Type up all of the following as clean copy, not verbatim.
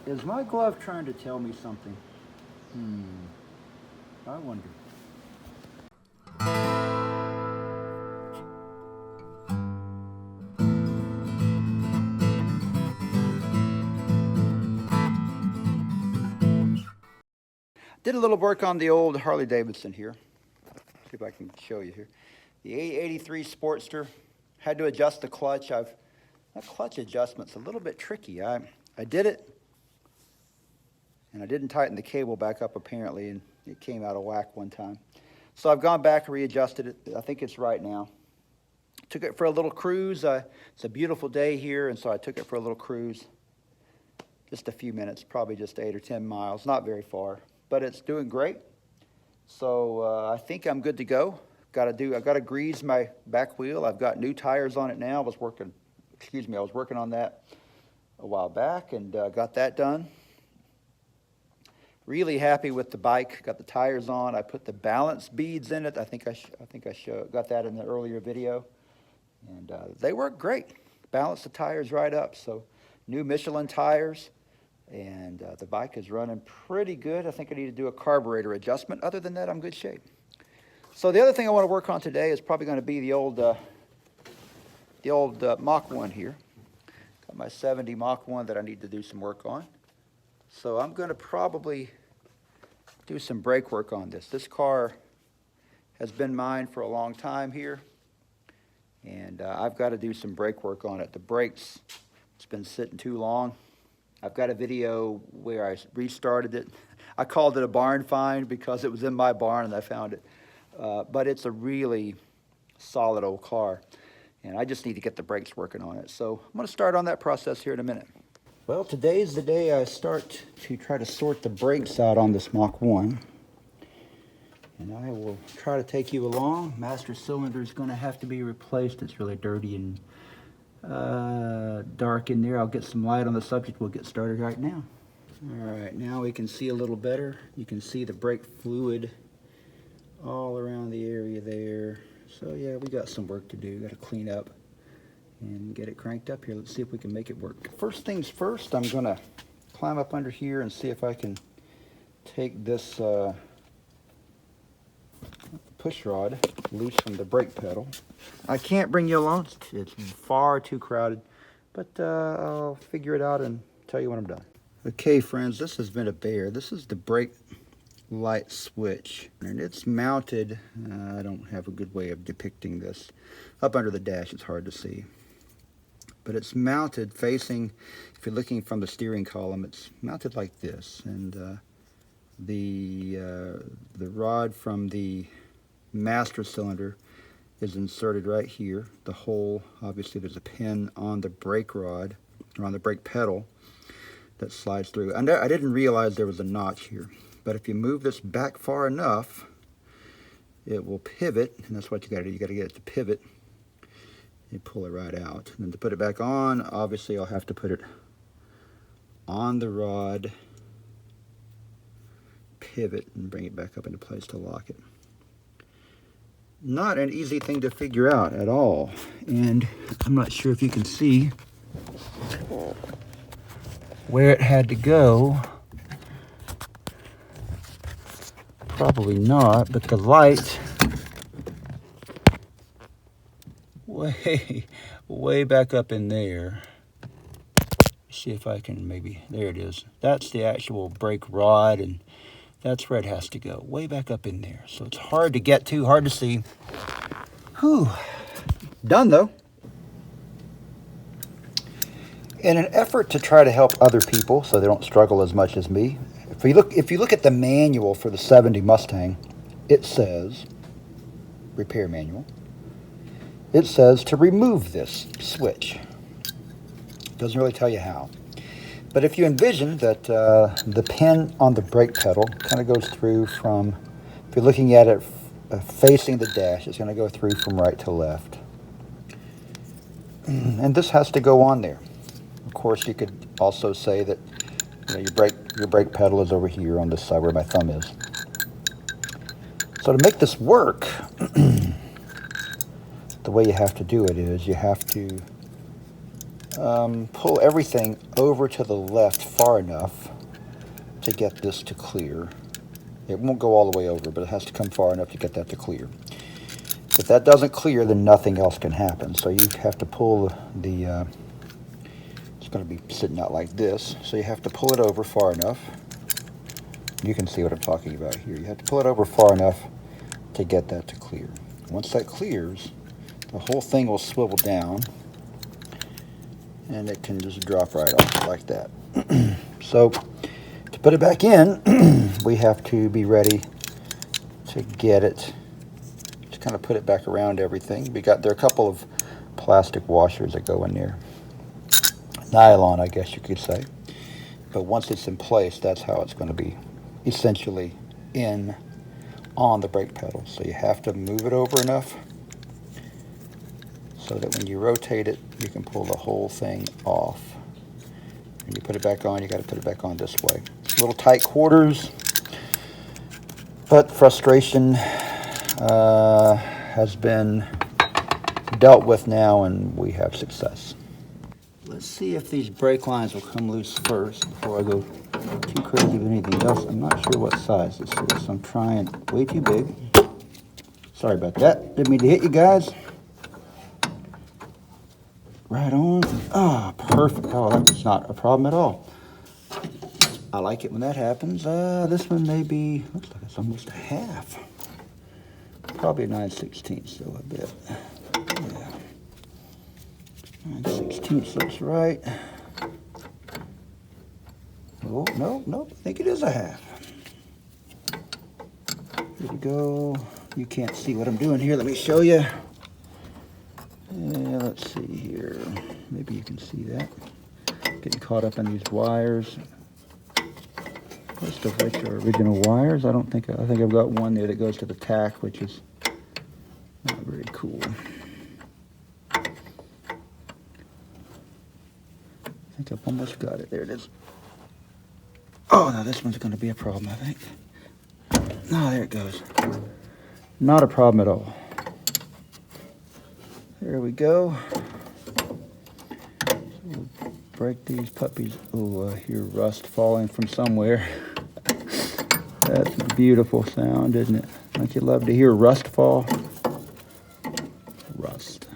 Is my glove trying to tell me something? I wonder. Did a little work on the old Harley Davidson here. See if I can show you here. The 83 Sportster. Had to adjust the clutch. That clutch adjustment's a little bit tricky. I did it, and I didn't tighten the cable back up apparently, and it came out of whack one time. So I've gone back and readjusted it. I think it's right now. Took it for a little cruise. It's a beautiful day here, and so I took it for a little cruise. Just a few minutes, probably just 8 or 10 miles, not very far, but it's doing great. So I think I'm good to go. I've got to grease my back wheel. I've got new tires on it now. I was working on that a while back and got that done. Really happy with the bike. Got the tires on. I put the balance beads in it. I think I got that in the earlier video, and they work great. Balance the tires right up. So new Michelin tires, and the bike is running pretty good. I think I need to do a carburetor adjustment. Other than that, I'm in good shape. So the other thing I want to work on today is probably going to be the old Mach 1 here. Got my 70 Mach 1 that I need to do some work on. So I'm going to probably do some brake work on this. This car has been mine for a long time here, and I've got to do some brake work on it. The brakes, it's been sitting too long. I've got a video where I restarted it. I called it a barn find because it was in my barn and I found it. But it's a really solid old car, and I just need to get the brakes working on it. So I'm going to start on that process here in a minute. Well, today's the day I start to try to sort the brakes out on this Mach 1. And I will try to take you along. Master cylinder is going to have to be replaced. It's really dirty and dark in there. I'll get some light on the subject. We'll get started right now. All right, now we can see a little better. You can see the brake fluid all around the area there. So yeah, we got some work to do. Got to clean up and get it cranked up here. Let's see if we can make it work. First things first, I'm gonna climb up under here and see if I can take this push rod loose from the brake pedal. I can't bring you along. It's far too crowded, but I'll figure it out and tell you when I'm done. Okay, friends, this has been a bear. This is the brake light switch, and it's mounted, I don't have a good way of depicting this. Up under the dash, it's hard to see. But it's mounted facing, if you're looking from the steering column, it's mounted like this. And the rod from the master cylinder is inserted right here. The hole, obviously there's a pin on the brake rod, or on the brake pedal, that slides through. And I didn't realize there was a notch here. But if you move this back far enough, it will pivot, and that's what you got to do. You got to get it to pivot and pull it right out. And then to put it back on, obviously I'll have to put it on the rod, pivot, and bring it back up into place to lock it. Not an easy thing to figure out at all. And I'm not sure if you can see where it had to go. Probably not, but the light way back up in there. See if I can maybe, there it is. That's the actual brake rod, and that's where it has to go, way back up in there. So it's hard to get to, hard to see. Whew. Done though. In an effort to try to help other people so they don't struggle as much as me, if you look at the manual for the 70 Mustang, it says, repair manual, it says to remove this switch. It doesn't really tell you how. But if you envision that the pin on the brake pedal kind of goes through from, if you're looking at it facing the dash, it's going to go through from right to left. And this has to go on there. Of course, you could also say that your brake pedal is over here on this side where my thumb is. So to make this work, the way you have to do it is you have to pull everything over to the left far enough to get this to clear. It won't go all the way over, but it has to come far enough to get that to clear. If that doesn't clear, then nothing else can happen. So you have to pull the it's going to be sitting out like this. So you have to pull it over far enough. You can see what I'm talking about here. You have to pull it over far enough to get that to clear. Once that clears, the whole thing will swivel down and it can just drop right off like that. So to put it back in, we have to be ready to get it, just kind of put it back around everything. There are a couple of plastic washers that go in there. Nylon, I guess you could say. But once it's in place, that's how it's going to be essentially on the brake pedal. So you have to move it over enough so that when you rotate it, you can pull the whole thing off. When you put it back on, you got to put it back on this way. It's a little tight quarters, but frustration has been dealt with now, and we have success. Let's see if these brake lines will come loose first before I go too crazy with anything else. I'm not sure what size this is, so I'm trying way too big. Sorry about that. Didn't mean to hit you guys. Right on. Ah, perfect. Oh, that's not a problem at all. I like it when that happens. This one may be, looks like it's almost a half. Probably a 9/16, so I bet. Yeah. 9/16 looks right. Oh, no, I think it is a half. Here we go. You can't see what I'm doing here. Let me show you. Yeah, let's see here. Maybe you can see that. Getting caught up in these wires. Most of which are original wires. I think I've got one there that goes to the tack, which is not very cool. I think I've almost got it. There it is. Oh, now this one's going to be a problem, I think. No, there it goes. Not a problem at all. There we go. So we'll break these puppies. Oh, I hear rust falling from somewhere. That's a beautiful sound, isn't it? Don't you love to hear rust fall? Rust.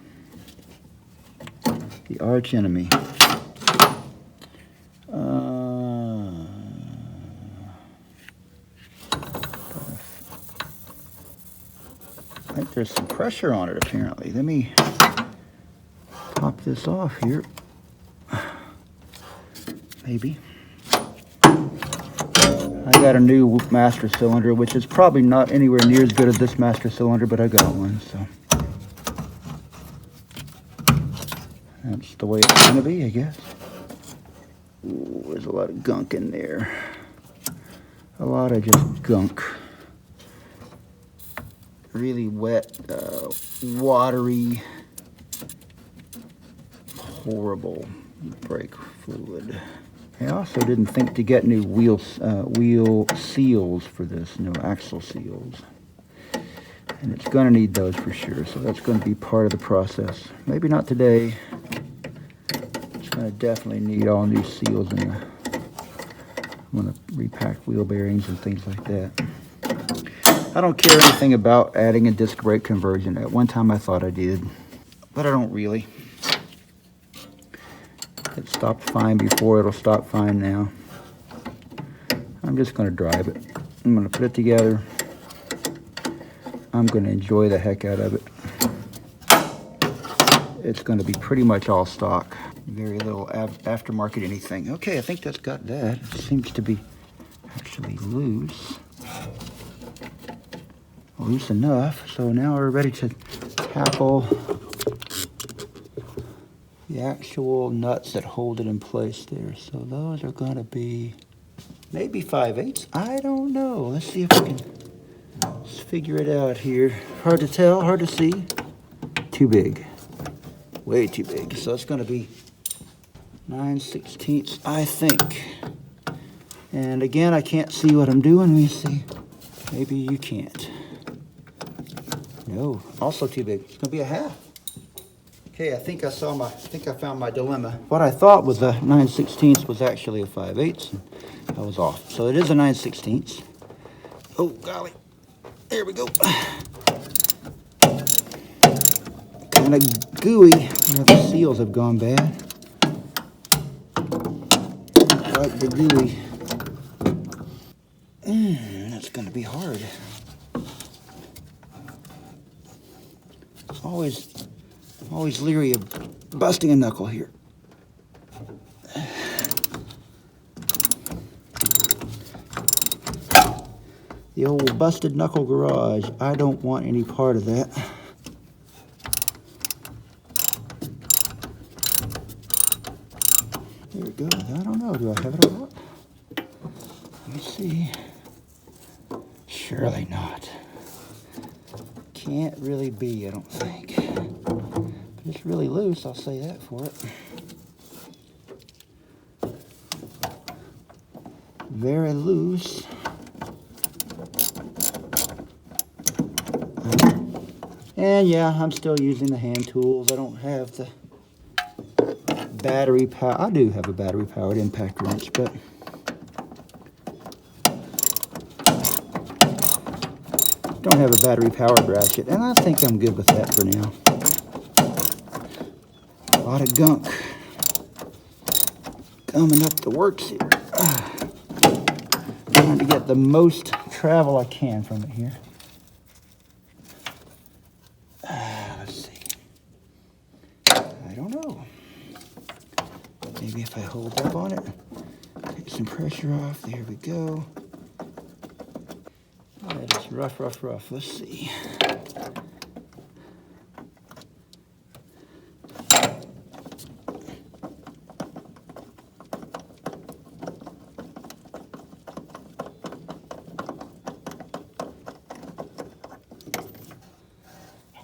The arch enemy. I think there's some pressure on it apparently. Let me pop this off here. Maybe. I got a new master cylinder, which is probably not anywhere near as good as this master cylinder, but I got one, so. That's the way it's gonna be, I guess. Ooh, there's a lot of gunk in there. A lot of just gunk. Really wet, watery, horrible brake fluid. I also didn't think to get new wheel seals for this, no axle seals. And it's going to need those for sure, so that's going to be part of the process. Maybe not today. It's going to definitely need all new seals, and I'm going to repack wheel bearings and things like that. I don't care anything about adding a disc brake conversion. At one time I thought I did, but I don't really. It stopped fine before, it'll stop fine now. I'm just going to drive it. I'm going to put it together. I'm going to enjoy the heck out of it. It's going to be pretty much all stock. Very little aftermarket anything. Okay, I think that's got that. It seems to be actually loose. Loose enough. So now we're ready to tackle the actual nuts that hold it in place there. So those are going to be maybe 5/8. I don't know. Let's see if we can figure it out here. Hard to tell, hard to see. Too big. Way too big. So it's going to be 9/16, I think. And again, I can't see what I'm doing. Let me see. Maybe you can't. No, also too big. It's going to be a half. Okay, I think I found my dilemma. What I thought was a 9/16 was actually a 5/8. I was off. So it is a 9/16. Oh golly, there we go. Kind of gooey where the seals have gone bad. Like the gooey. That's gonna be hard. Always leery of busting a knuckle here. The old busted knuckle garage. I don't want any part of that. There it goes. I don't know. Do I have it all up? Let me see. Surely not. Can't really be, I don't think. But it's really loose, I'll say that for it. Very loose. And yeah, I'm still using the hand tools. I don't have the battery power. I do have a battery powered impact wrench, but don't have a battery powered ratchet, and I think I'm good with that for now. A lot of gunk coming up the works here. Trying to get the most travel I can from it here. Let's see. I don't know. Maybe if I hold up on it, take some pressure off. There we go. That is rough. Let's see.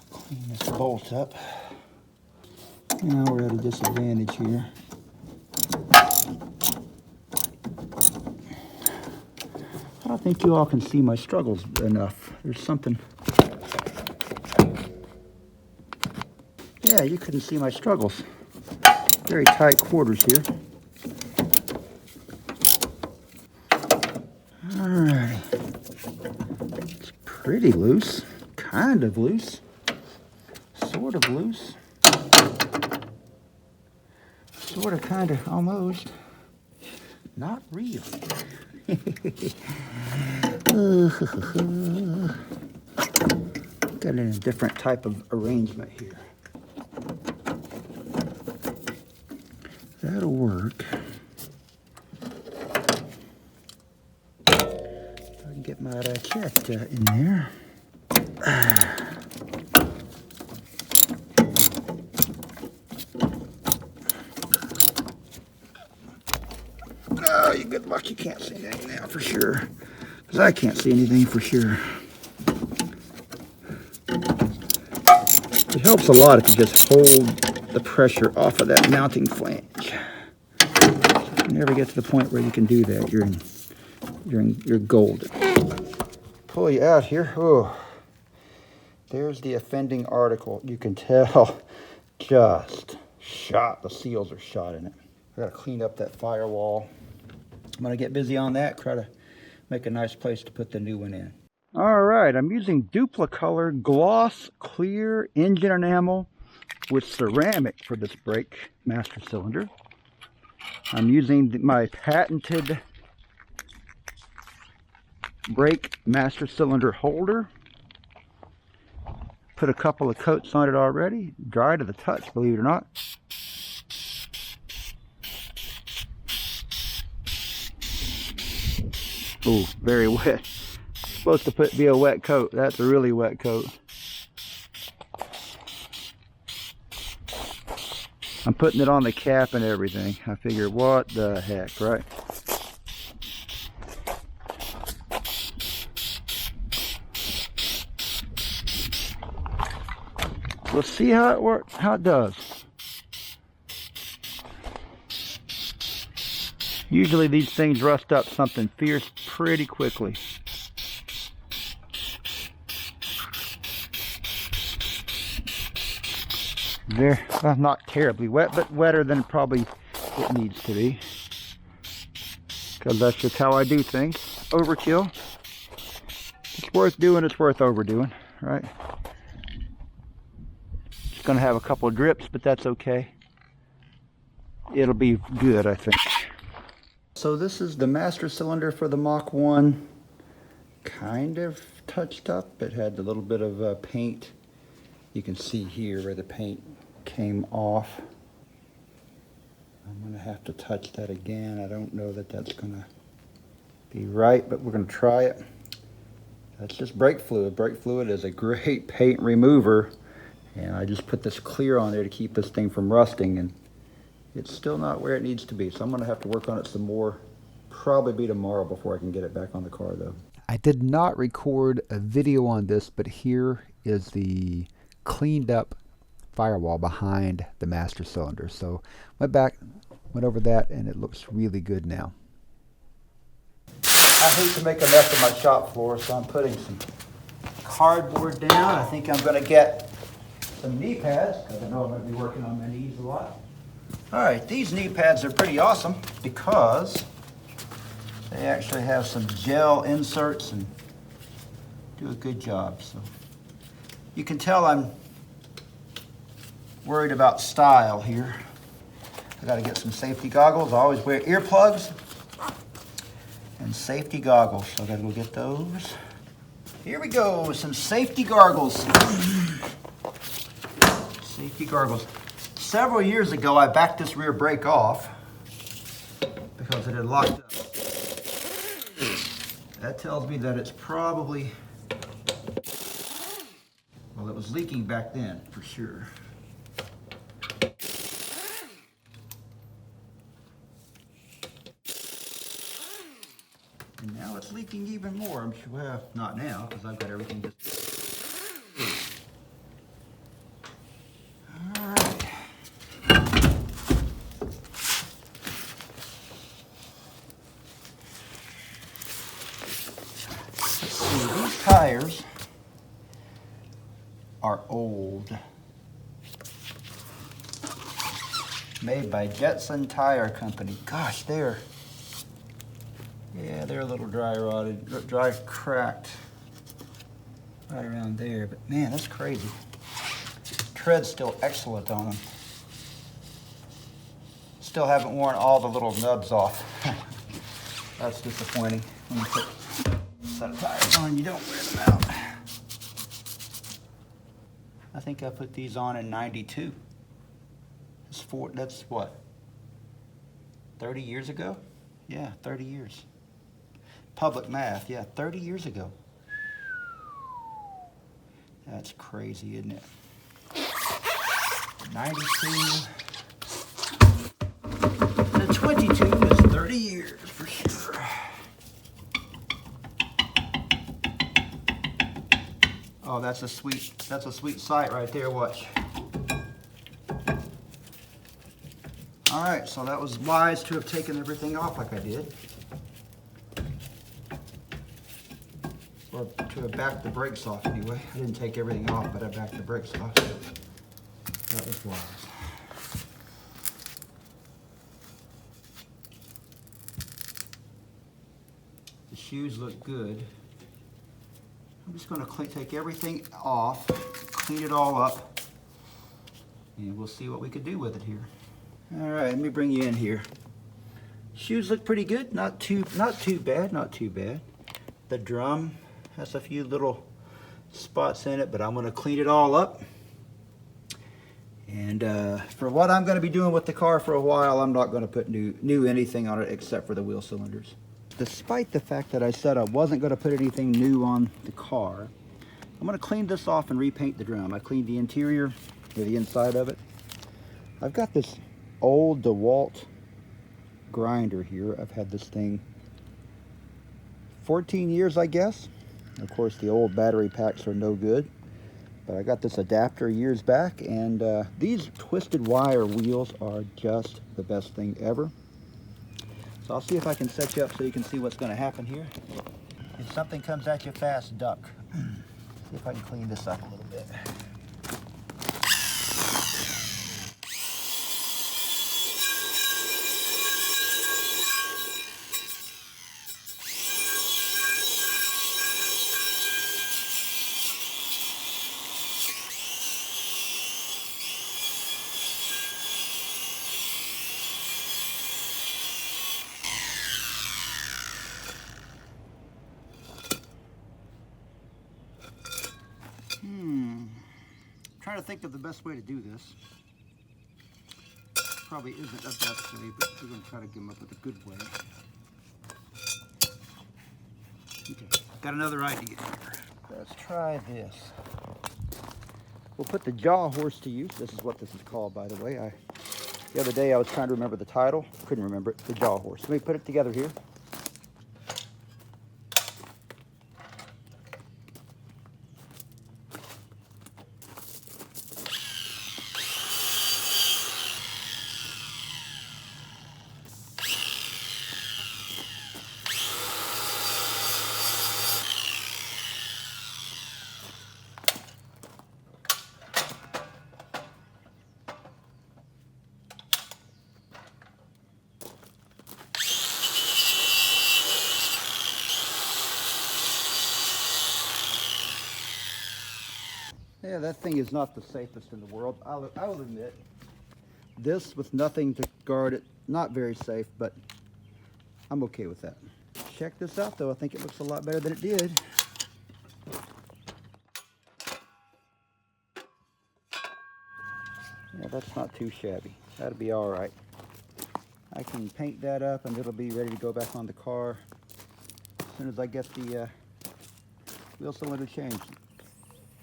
Clean this bolt up. Now we're at a disadvantage here. I don't think you all can see my struggles enough. There's something. Yeah, you couldn't see my struggles. Very tight quarters here. Alrighty. It's pretty loose. Kind of loose. Sort of loose. Sort of, kind of, almost. Not real. Got a different type of arrangement here. That'll work. I can get my racket in there. Oh, you good luck. You can't see anything now for sure. Because I can't see anything for sure. It helps a lot if you just hold the pressure off of that mounting flange. If you never get to the point where you can do that, you're golden. Pull you out here. Oh, there's the offending article. You can tell just shot. The seals are shot in it. I gotta clean up that firewall. I'm gonna get busy on that, try to make a nice place to put the new one in. All right, I'm using Duplicolor gloss clear engine enamel with ceramic for this brake master cylinder. I'm using my patented brake master cylinder holder. Put a couple of coats on it already, dry to the touch, believe it or not. Oh, very wet. Supposed to be a wet coat. That's a really wet coat. I'm putting it on the cap and everything. I figure, what the heck, right? Let's see how it works, how it does. Usually these things rust up something fierce pretty quickly. Very, well, not terribly wet, but wetter than probably it needs to be. Because that's just how I do things. Overkill. It's worth doing, it's worth overdoing, right? It's going to have a couple of drips, but that's okay. It'll be good, I think. So this is the master cylinder for the Mach 1. Kind of touched up. It had a little bit of paint. You can see here where the paint came off. I'm going to have to touch that again. I don't know that that's going to be right, but we're going to try it. That's just brake fluid. Brake fluid is a great paint remover, and I just put this clear on there to keep this thing from rusting, and it's still not where it needs to be. So I'm going to have to work on it some more. Probably be tomorrow before I can get it back on the car, though. I did not record a video on this, but here is the cleaned up firewall behind the master cylinder. So went back, went over that, and it looks really good now. I hate to make a mess of my shop floor, so I'm putting some cardboard down. I think I'm going to get some knee pads, because I know I'm going to be working on my knees a lot. All right, these knee pads are pretty awesome because they actually have some gel inserts and do a good job. So you can tell I'm worried about style here. I got to get some safety goggles. I always wear earplugs and safety goggles, so I got to go get those. Here we go, some safety goggles. Safety goggles. Several years ago, I backed this rear brake off because it had locked up. That tells me that it's probably, well, it was leaking back then for sure. And now it's leaking even more. I'm sure, well, not now, because I've got everything just. All right. Let's see, these tires are old. Made by Jetson Tire Company. Gosh, they're a little dry rotted, dry cracked right around there, but man, that's crazy. Tread's still excellent on them. Still haven't worn all the little nubs off. That's disappointing. When you put a set of tires on, you don't wear them out. I think I put these on in '92. That's what? 30 years ago? Yeah, 30 years. Public math, yeah, 30 years ago. That's crazy, isn't it? 92 to 22 is 30 years for sure. Oh, that's a sweet sight right there, watch. All right, so that was wise to have taken everything off like I did. Or to have backed the brakes off anyway. I didn't take everything off, but I backed the brakes off. That was wise. The shoes look good. I'm just going to take everything off, clean it all up, and we'll see what we could do with it here. All right, let me bring you in here. Shoes look pretty good, not too bad, not too bad. The drum has a few little spots in it, but I'm gonna clean it all up. And for what I'm gonna be doing with the car for a while, I'm not gonna put new anything on it except for the wheel cylinders. Despite the fact that I said I wasn't gonna put anything new on the car, I'm gonna clean this off and repaint the drum. I cleaned the interior, or the inside of it. I've got this old DeWalt grinder here. I've had this thing 14 years, I guess. Of course, the old battery packs are no good, but I got this adapter years back, and these twisted wire wheels are just the best thing ever. So I'll see if I can set you up so you can see what's going to happen here. If something comes at you fast, duck. See if I can clean this up a little bit. trying to think of the best way to do this. Probably isn't the best way, but we're going to try to come up with a good way. Okay, got another idea here. Let's try this. We'll put the jaw horse to use. This is what this is called, by the way. The other day I was trying to remember the title. Couldn't remember it. The jaw horse. Let me put it together here. Yeah, that thing is not the safest in the world. I'll admit. This with nothing to guard it, not very safe, but I'm okay with that. Check this out though, I think it looks a lot better than it did. Yeah, that's not too shabby. That'll be all right. I can paint that up and it'll be ready to go back on the car as soon as I get the wheel cylinder changed.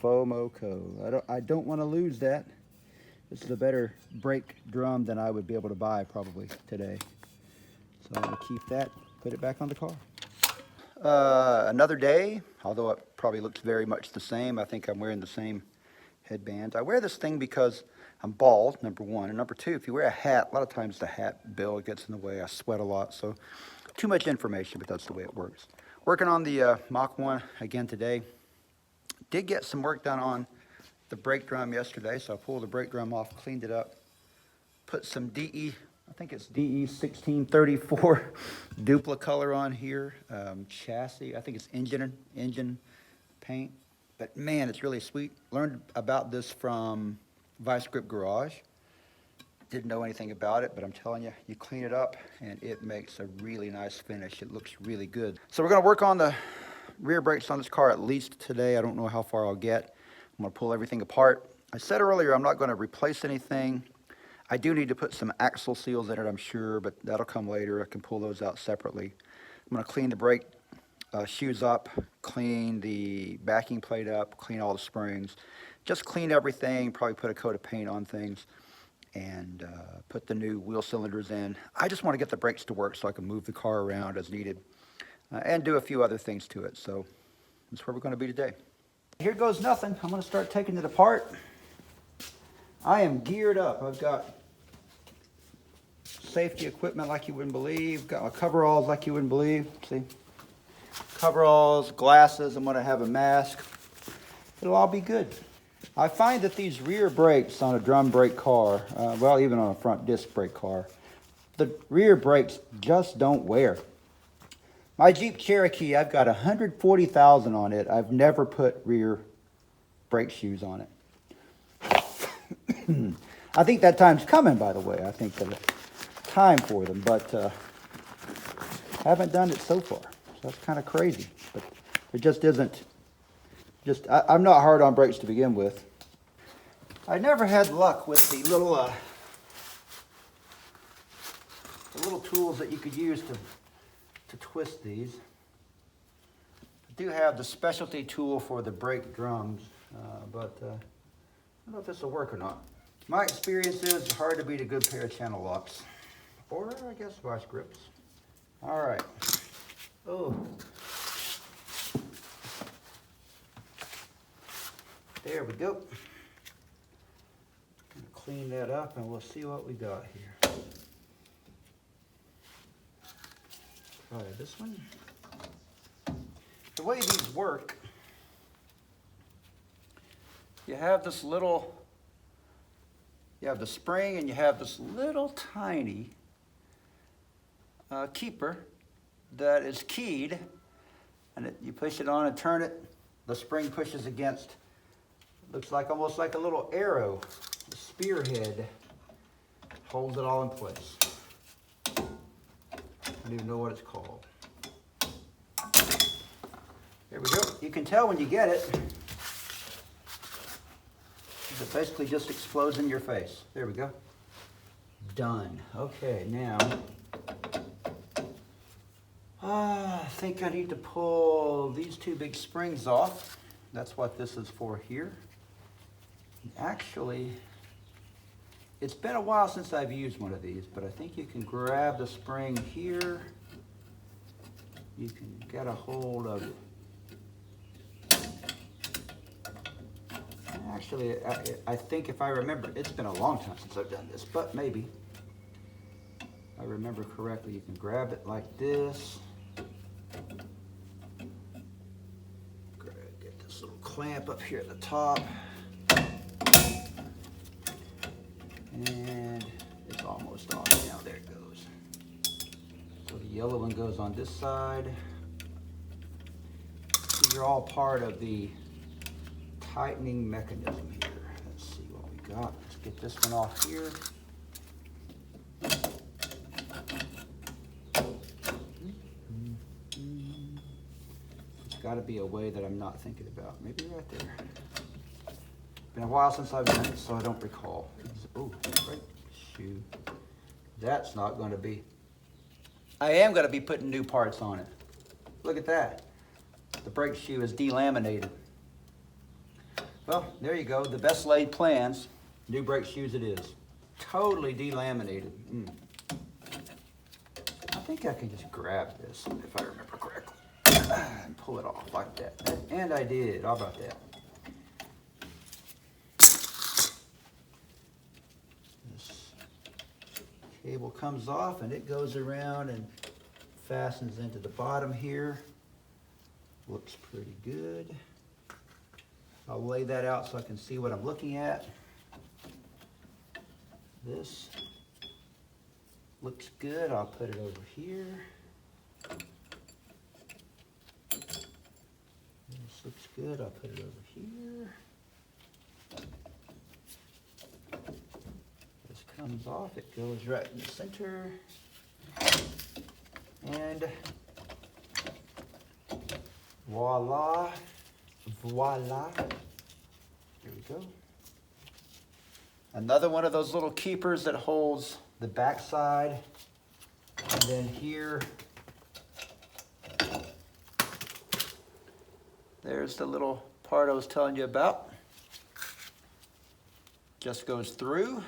FOMOCO. I don't want to lose that. This is a better brake drum than I would be able to buy probably today. So I'm going to keep that, put it back on the car. Another day, although it probably looks very much the same. I think I'm wearing the same headbands. I wear this thing because I'm bald, number one. And number two, if you wear a hat, a lot of times the hat bill gets in the way. I sweat a lot, so too much information, but that's the way it works. Working on the Mach 1 again today. Did get some work done on the brake drum yesterday, so I pulled the brake drum off, cleaned it up, put some DE, I think it's DE 1634 dupla color on here, chassis, I think it's engine paint, but man, it's really sweet. Learned about this from Vice Grip Garage. Didn't know anything about it, but I'm telling you, you clean it up and it makes a really nice finish. It looks really good. So we're gonna work on the rear brakes on this car at least today. I don't know how far I'll get. I'm gonna pull everything apart. I said earlier I'm not gonna replace anything. I do need to put some axle seals in it, I'm sure, but that'll come later. I can pull those out separately. I'm gonna clean the brake shoes up, clean the backing plate up, clean all the springs. Just clean everything, probably put a coat of paint on things, and put the new wheel cylinders in. I just wanna get the brakes to work so I can move the car around as needed. And do a few other things to it. So that's where we're going to be today. Here goes nothing. I'm going to start taking it apart. I am geared up. I've got safety equipment like you wouldn't believe. Got my coveralls like you wouldn't believe. See? Coveralls, glasses. I'm going to have a mask. It'll all be good. I find that these rear brakes on a drum brake car, well, even on a front disc brake car, the rear brakes just don't wear. My Jeep Cherokee, I've got 140,000 on it. I've never put rear brake shoes on it. I think that time's coming, by the way. I think the time for them, but haven't done it so far. So that's kind of crazy. But it just isn't. I'm not hard on brakes to begin with. I never had luck with the little tools that you could use to twist these. I do have the specialty tool for the brake drums, but I don't know if this will work or not. My experience is it's hard to beat a good pair of channel locks, or I guess vice grips. All right. Oh, there we go. Gonna clean that up and we'll see what we got here. Try this one. The way these work, you have the spring and you have this little tiny keeper that is keyed, and you push it on and turn it, the spring pushes against, looks like almost like a little arrow, the spearhead holds it all in place. I don't even know what it's called. There we go. You can tell when you get it. It basically just explodes in your face. There we go. Done. Okay, now I think I need to pull these two big springs off. That's what this is for here. Actually, it's been a while since I've used one of these, but I think you can grab the spring here. You can get a hold of it. Actually, I think if I remember, it's been a long time since I've done this, but maybe. If I remember correctly, you can grab it like this. Get this little clamp up here at the top. And it's almost off now. There it goes. So the yellow one goes on this side. These are all part of the tightening mechanism here. Let's see what we got. Let's get this one off here. There's got to be a way that I'm not thinking about. Maybe right there. Been a while since I've done it, so I don't recall. Oh, right shoe. That's not going to be. I am going to be putting new parts on it. Look at that. The brake shoe is delaminated. Well, there you go. The best laid plans. New brake shoes it is. Totally delaminated. I think I can just grab this, if I remember correctly, and pull it off like that. And I did. How about that? This cable comes off and it goes around and fastens into the bottom here. Looks pretty good. I'll lay that out so I can see what I'm looking at. This looks good. I'll put it over here. This looks good. I'll put it over here. This comes off. It goes right in the center. And voila. Voila. There we go. Another one of those little keepers that holds the back side. And then here, there's the little part I was telling you about. Just goes through,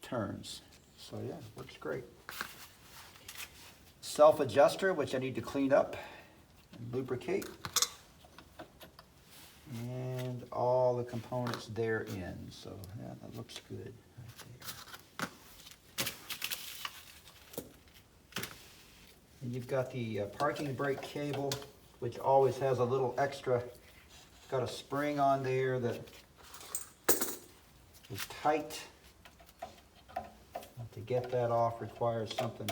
turns. So yeah, works great. Self-adjuster, which I need to clean up and lubricate. And all the components therein. So yeah, that looks good right there. And you've got the parking brake cable, which always has a little extra, got a spring on there that is tight. To get that off requires something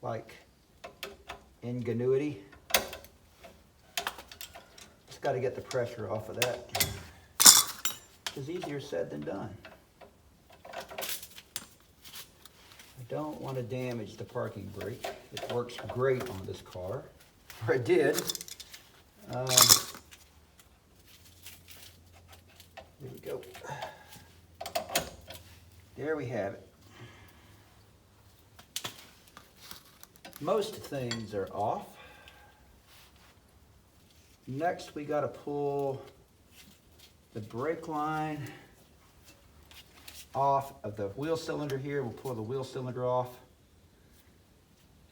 like ingenuity. Just got to get the pressure off of that. It's easier said than done. I don't want to damage the parking brake. It works great on this car, or it did. There we go. There we have it. Most things are off. Next, we got to pull the brake line off of the wheel cylinder here. We'll pull the wheel cylinder off.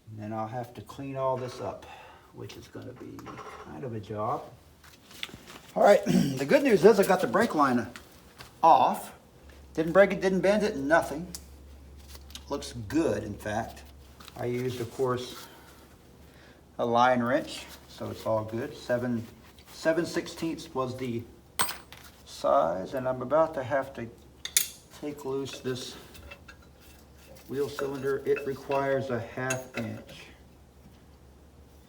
And then I'll have to clean all this up, which is going to be kind of a job. All right, the good news is I got the brake line off. Didn't break it, didn't bend it, nothing. Looks good, in fact. I used, of course, a line wrench, so it's all good. 7/16 was the size, and I'm about to have to take loose this wheel cylinder. It requires a 1/2 inch.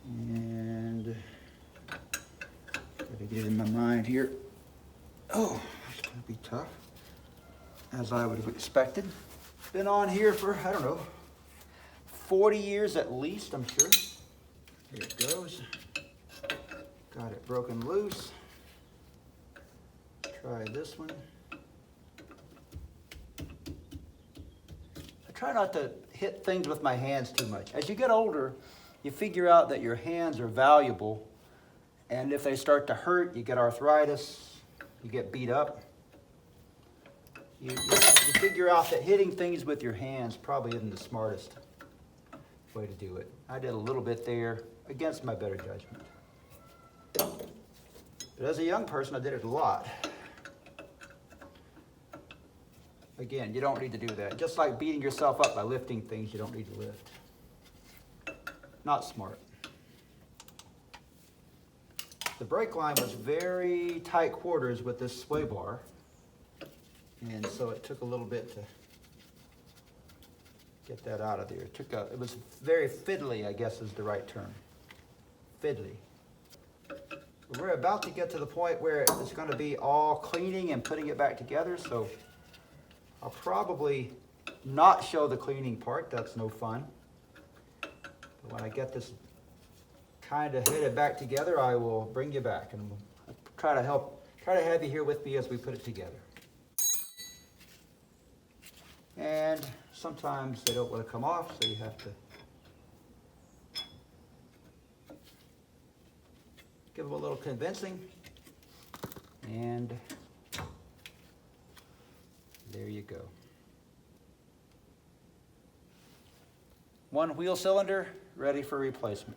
And gotta get it in my mind here. Oh, it's gonna be tough, as I would have expected. Been on here for, I don't know, 40 years at least, I'm sure. Here it goes. Got it broken loose. Try this one. I try not to hit things with my hands too much. As you get older, you figure out that your hands are valuable, and if they start to hurt, you get arthritis, you get beat up. You figure out that hitting things with your hands probably isn't the smartest way to do it. I did a little bit there against my better judgment. But as a young person, I did it a lot. Again, you don't need to do that. Just like beating yourself up by lifting things you don't need to lift. Not smart. The brake line was very tight quarters with this sway bar. And so it took a little bit to get that out of there. It was very fiddly, I guess is the right term. Fiddly. We're about to get to the point where it's going to be all cleaning and putting it back together, so I'll probably not show the cleaning part. That's no fun. But when I get this kind of headed back together, I will bring you back and we'll try to have you here with me as we put it together. And sometimes they don't want to come off, so you have to give them a little convincing. And there you go. One wheel cylinder ready for replacement.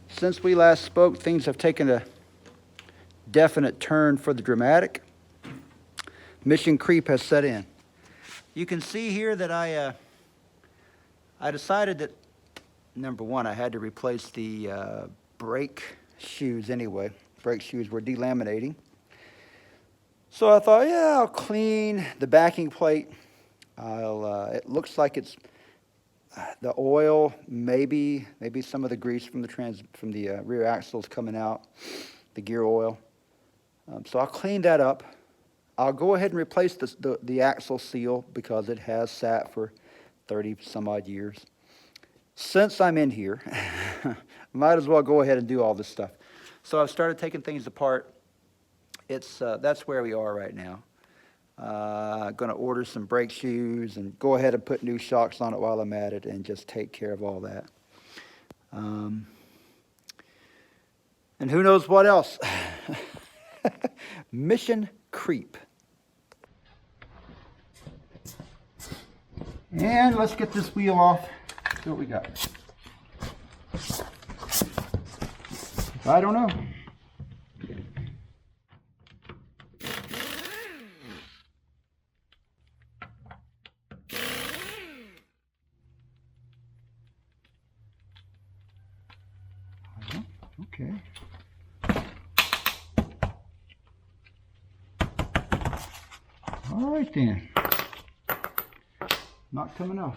Since we last spoke, things have taken a definite turn for the dramatic. Mission creep has set in. You can see here that I decided that, number one, I had to replace the brake shoes anyway. Brake shoes were delaminating. So I thought, yeah, I'll clean the backing plate. It looks like it's the oil, maybe some of the grease from the rear axles coming out, the gear oil. So I'll clean that up. I'll go ahead and replace the axle seal because it has sat for 30 some odd years. Since I'm in here, might as well go ahead and do all this stuff. So I've started taking things apart. That's where we are right now. Going to order some brake shoes and go ahead and put new shocks on it while I'm at it and just take care of all that. And who knows what else? Mission creep. And let's get this wheel off. See what we got. I don't know. Okay. All right then. Not coming off.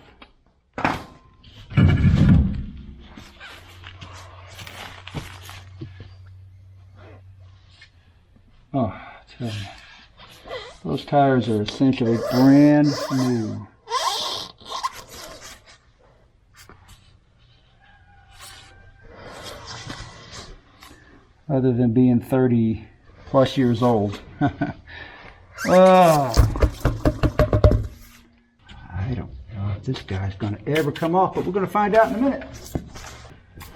Oh, I tell you, those tires are essentially brand new. Other than being 30 plus years old. Oh. I don't know if this guy's going to ever come off, but we're going to find out in a minute.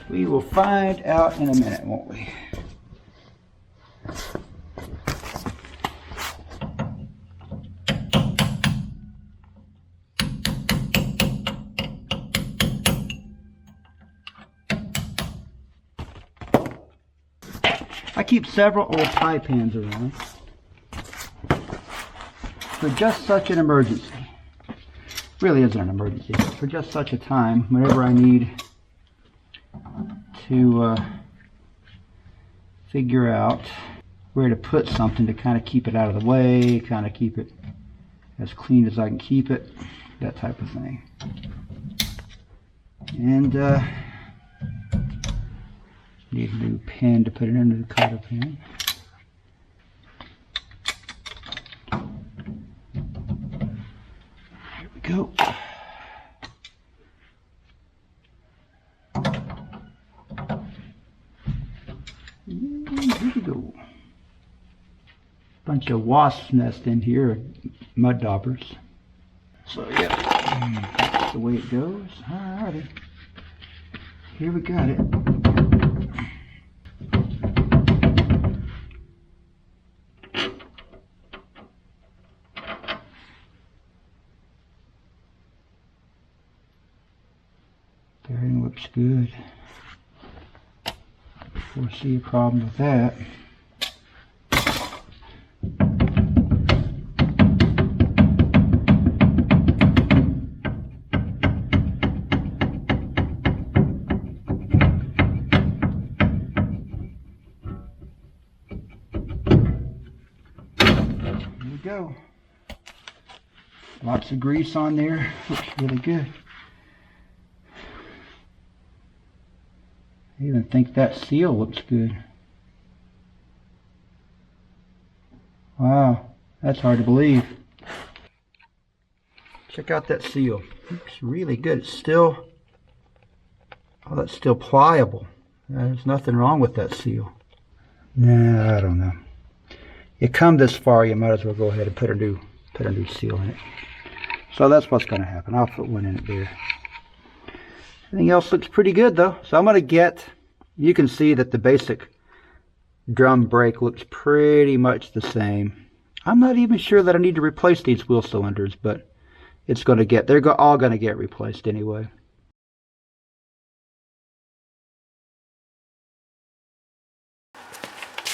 We will find out in a minute, won't we? I keep several old pie pans around for just such an emergency. Really isn't an emergency, but for just such a time, whenever I need to figure out where to put something to kind of keep it out of the way, kind of keep it as clean as I can keep it, that type of thing. And need a new pen to put it under the cotter pen. Here we go. And here we go. Bunch of wasp nests in here, mud daubers. So yeah, that's the way it goes. Alrighty, here we got it. Bearing looks good. Foresee a problem with that. Here we go. Lots of grease on there. Looks really good. I even think that seal looks good. Wow, that's hard to believe. Check out that seal. Looks really good. It's still, oh, that's still pliable. There's nothing wrong with that seal. Nah, I don't know. You come this far, you might as well go ahead and put a new seal in it. So that's what's going to happen. I'll put one in it there. Everything else looks pretty good though. So I'm going to get, you can see that the basic drum brake looks pretty much the same. I'm not even sure that I need to replace these wheel cylinders, but it's going to get, they're all going to get replaced anyway.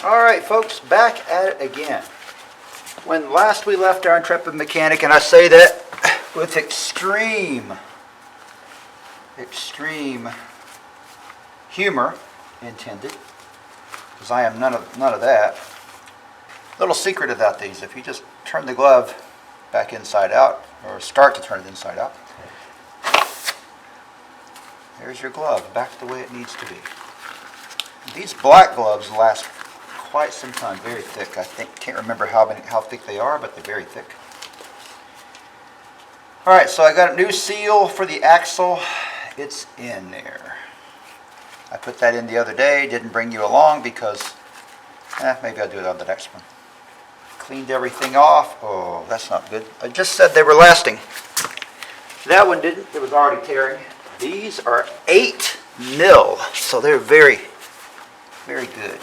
Alright folks, back at it again. When last we left our intrepid mechanic, and I say that with extreme humor intended, because I am none of that. Little secret about these: if you just turn the glove back inside out, or start to turn it inside out, there's your glove back the way it needs to be. These black gloves last quite some time, very thick. I can't remember how thick they are, but they're very thick. Alright, so I got a new seal for the axle. It's in there. I put that in the other day, didn't bring you along because, maybe I'll do it on the next one. Cleaned everything off. Oh, that's not good. I just said they were lasting. That one didn't, it was already tearing. These are 8 mil, so they're very, very good.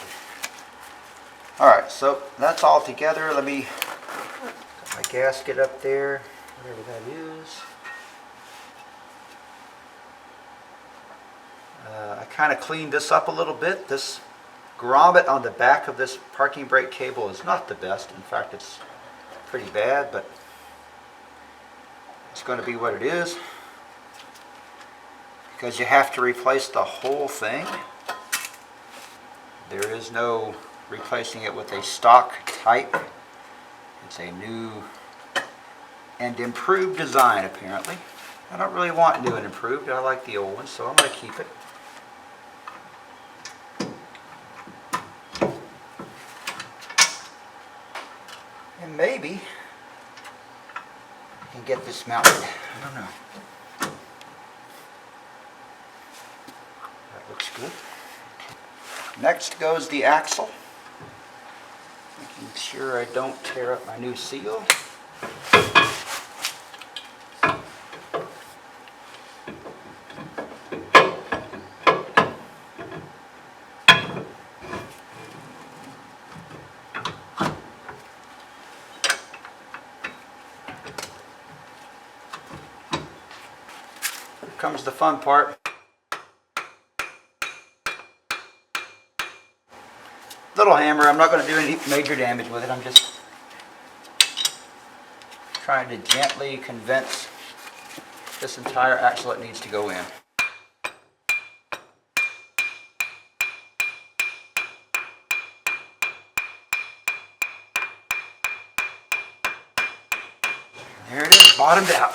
Alright, so that's all together. Let me get my gasket up there, whatever that is. I kind of cleaned this up a little bit. This grommet on the back of this parking brake cable is not the best. In fact, it's pretty bad, but it's going to be what it is, because you have to replace the whole thing. There is no replacing it with a stock type. It's a new and improved design, apparently. I don't really want new and improved. I like the old one, so I'm going to keep it. And maybe I can get this mounted. I don't know. That looks good. Next goes the axle. Making sure I don't tear up my new seal. Here comes the fun part. Little hammer. I'm not going to do any major damage with it. I'm just trying to gently convince this entire axle it needs to go in. There it is, bottomed out.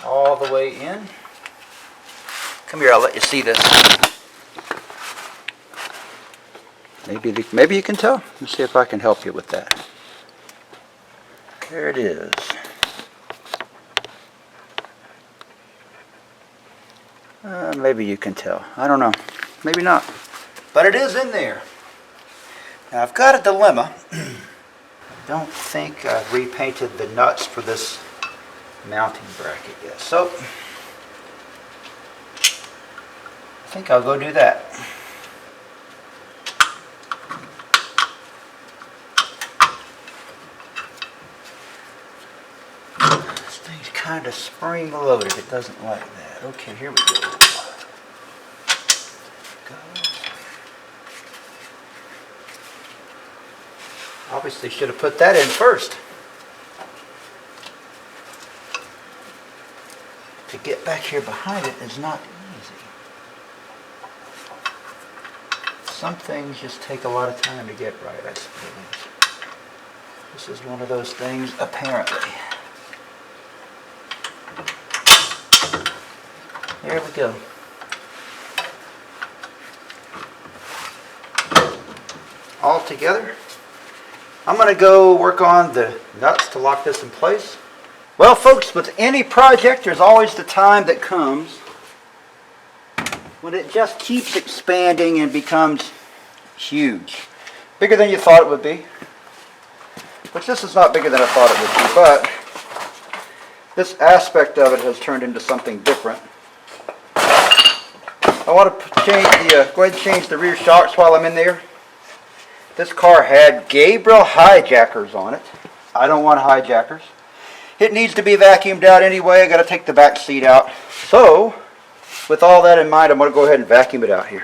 All the way in. Come here, I'll let you see this. Maybe you can tell. Let's see if I can help you with that. There it is. Maybe you can tell. I don't know. Maybe not. But it is in there. Now I've got a dilemma. I don't think I've repainted the nuts for this mounting bracket yet. So I think I'll go do that. This thing's kind of spring loaded. It doesn't like that. Okay, here we go. Obviously should have put that in first. To get back here behind it is not easy. Some things just take a lot of time to get right, I suppose. This is one of those things, apparently. There we go. All together. I'm going to go work on the nuts to lock this in place. Well, folks, with any project, there's always the time that comes when it just keeps expanding and becomes huge. Bigger than you thought it would be. Which this is not bigger than I thought it would be, but this aspect of it has turned into something different. I want to go ahead and change the rear shocks while I'm in there. This car had Gabriel hijackers on it. I don't want hijackers. It needs to be vacuumed out anyway. I got to take the back seat out. So, with all that in mind, I'm going to go ahead and vacuum it out here.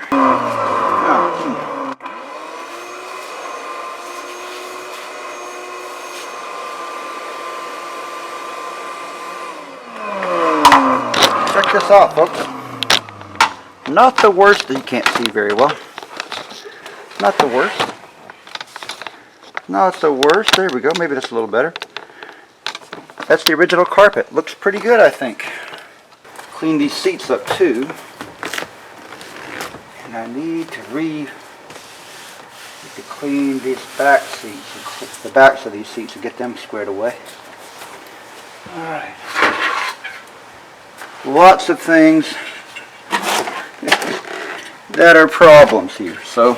Check this out, folks. Not the worst. You can't see very well. Not the worst. Not the worst. There we go. Maybe that's a little better. That's the original carpet. Looks pretty good, I think. Clean these seats up too. And I need to clean these back seats. The backs of these seats and get them squared away. Alright. Lots of things that are problems here. So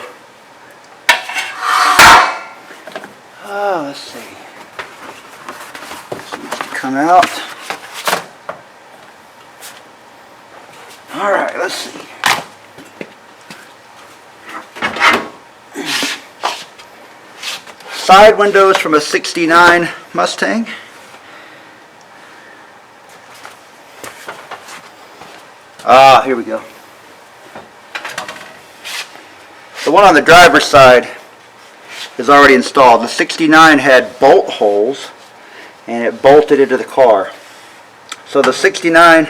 let's see. This needs to come out. All right, let's see. Side windows from a '69 Mustang. Here we go. The one on the driver's side is already installed. The '69 had bolt holes and it bolted into the car. So the '69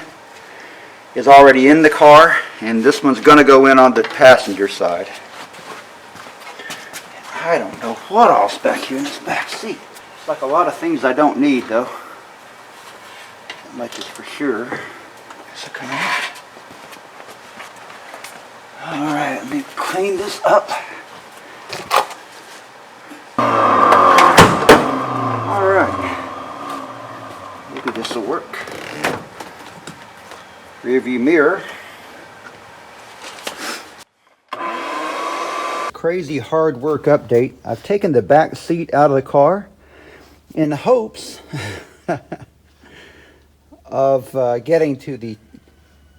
is already in the car and this one's going to go in on the passenger side. I don't know what all's back here in this back seat. It's like a lot of things I don't need though. That much is for sure. So come on. Alright, let me clean this up. Maybe this will work. Rear view mirror. Crazy hard work update. I've taken the back seat out of the car in hopes of getting to the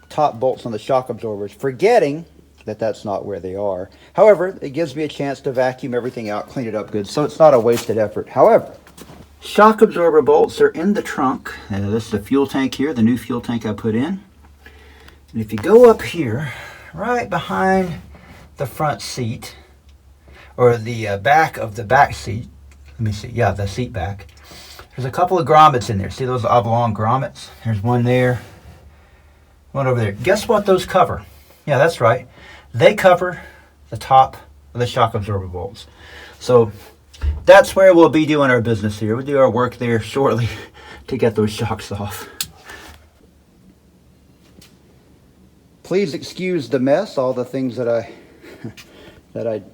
top bolts on the shock absorbers, forgetting that that's not where they are. However, it gives me a chance to vacuum everything out, clean it up good, so it's not a wasted effort. However, shock absorber bolts are in the trunk. This is the fuel tank here, the new fuel tank I put in. And if you go up here, right behind the front seat, or the back of the back seat, let me see, yeah, the seat back, there's a couple of grommets in there. See those oblong grommets? There's one there, one over there. Guess what those cover? Yeah, that's right. They cover the top of the shock absorber bolts. So that's where we'll be doing our business here. We'll do our work there shortly to get those shocks off. Please excuse the mess, all the things that I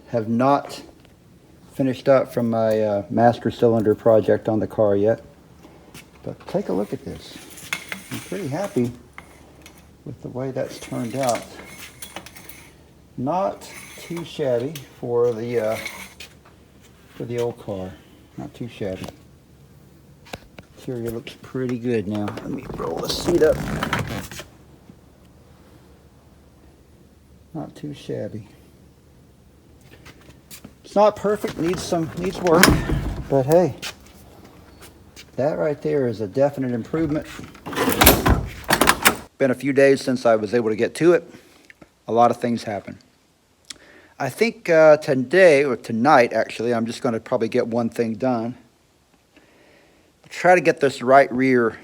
have not finished up from my master cylinder project on the car yet. But take a look at this. I'm pretty happy with the way that's turned out. Not too shabby for the for the old car. Not too shabby. Interior looks pretty good now. Let me roll the seat up. Not too shabby. It's not perfect, needs work, but hey, that right there is a definite improvement. Been a few days since I was able to get to it. A lot of things happen. I think today, or tonight actually, I'm just going to probably get one thing done. Try to get this right rear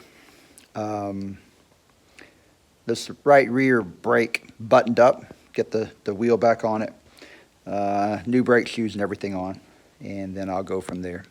brake buttoned up. Get the wheel back on it. New brake shoes and everything on. And then I'll go from there.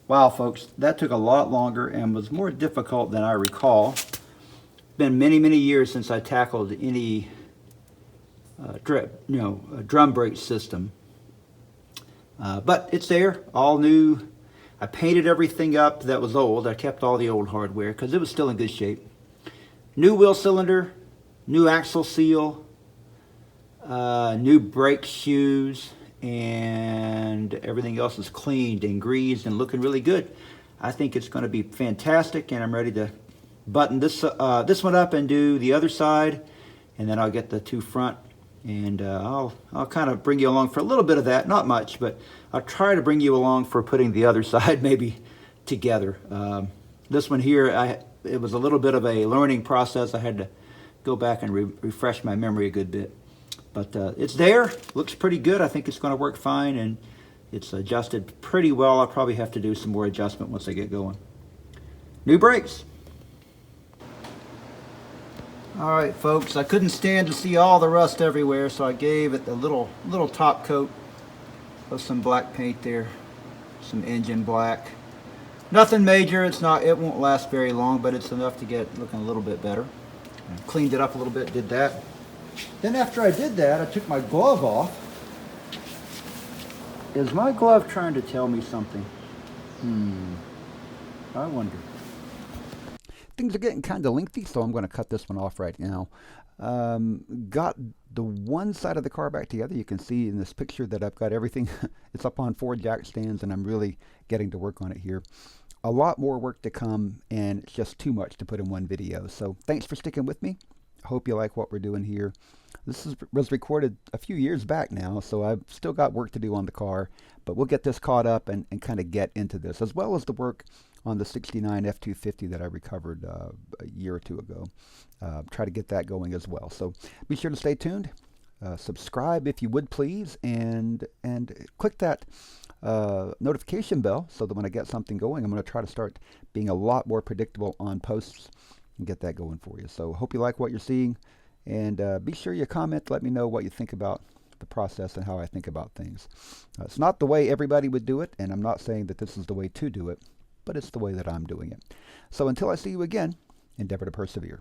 Wow, folks, that took a lot longer and was more difficult than I recall. It's been many, many years since I tackled any drum brake system. But it's there, all new. I painted everything up that was old. I kept all the old hardware because it was still in good shape. New wheel cylinder, new axle seal, new brake shoes, and everything else is cleaned and greased and looking really good. I think it's going to be fantastic, and I'm ready to button this one up and do the other side, and then I'll get the two front, and I'll kind of bring you along for a little bit of that, not much, but I'll try to bring you along for putting the other side maybe together. This one here, it was a little bit of a learning process. I had to go back and refresh my memory a good bit. But it's there, looks pretty good. I think it's going to work fine, and it's adjusted pretty well. I'll probably have to do some more adjustment once I get going. New brakes. All right, folks, I couldn't stand to see all the rust everywhere, so I gave it a little top coat of some black paint there, some engine black. Nothing major. It won't last very long, but it's enough to get looking a little bit better. I cleaned it up a little bit, did that. Then after I did that, I took my glove off. Is my glove trying to tell me something? I wonder. Things are getting kind of lengthy, so I'm going to cut this one off right now. Got the one side of the car back together. You can see in this picture that I've got everything. It's up on 4 jack stands, and I'm really getting to work on it here. A lot more work to come, and it's just too much to put in one video. So thanks for sticking with me. I hope you like what we're doing here. This was recorded a few years back now, so I've still got work to do on the car, but we'll get this caught up and kind of get into this, as well as the work on the 69 F250 that I recovered a year or two ago. Try to get that going as well. So be sure to stay tuned. Subscribe if you would please, and click that notification bell so that when I get something going, I'm going to try to start being a lot more predictable on posts and get that going for you. So hope you like what you're seeing, and be sure you comment, let me know what you think about the process and how I think about things. It's not the way everybody would do it, and I'm not saying that this is the way to do it, but it's the way that I'm doing it. So until I see you again, endeavor to persevere.